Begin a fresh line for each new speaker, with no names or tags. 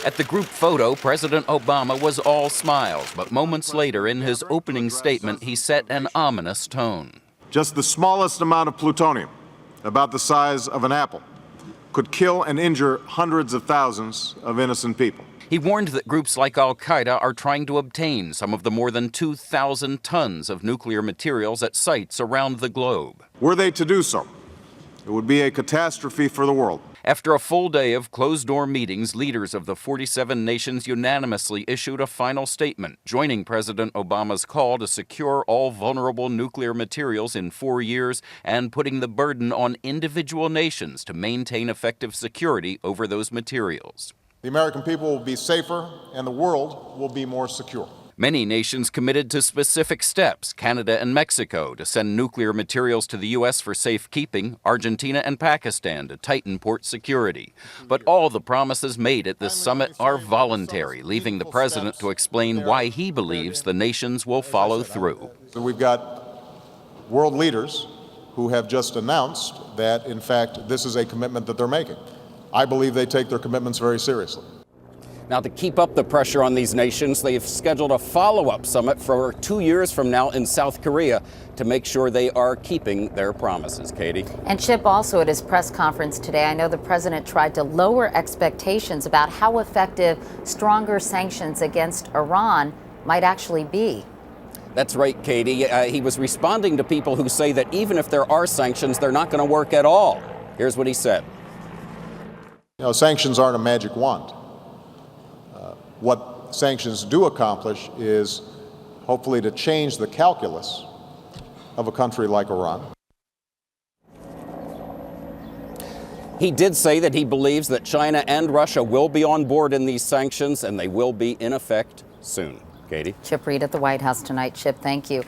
At the group photo, President Obama was all smiles, but moments later in his opening statement, he set an ominous tone.
Just the smallest amount of plutonium, about the size of an apple, could kill and injure hundreds of thousands of innocent people.
He warned that groups like al-Qaeda are trying to obtain some of the more than 2,000 tons of nuclear materials at sites around the globe.
Were they to do so, it would be a catastrophe for the world.
After a full day of closed-door meetings, leaders of the 47 nations unanimously issued a final statement, joining President Obama's call to secure all vulnerable nuclear materials in 4 years and putting the burden on individual nations to maintain effective security over those materials.
The American people will be safer and the world will be more secure.
Many nations committed to specific steps, Canada and Mexico to send nuclear materials to the U.S. for safekeeping, Argentina and Pakistan to tighten port security. But all the promises made at this summit are voluntary, leaving the president to explain why he believes the nations will follow through.
So we've got world leaders who have just announced that, in fact, this is a commitment that they're making. I believe they take their commitments very seriously.
Now, to keep up the pressure on these nations, they've scheduled a follow-up summit for 2 years from now in South Korea to make sure they are keeping their promises. Katie?
And Chip, also at his press conference today, I know the president tried to lower expectations about how effective stronger sanctions against Iran might actually be.
That's right, Katie. He was responding to people who say that even if there are sanctions, they're not going to work at all. Here's what he said.
You know, sanctions aren't a magic wand. What sanctions do accomplish is hopefully to change the calculus of a country like Iran.
He did say that he believes that China and Russia will be on board in these sanctions and they will be in effect soon. Katie?
Chip Reid at the White House tonight. Chip, thank you.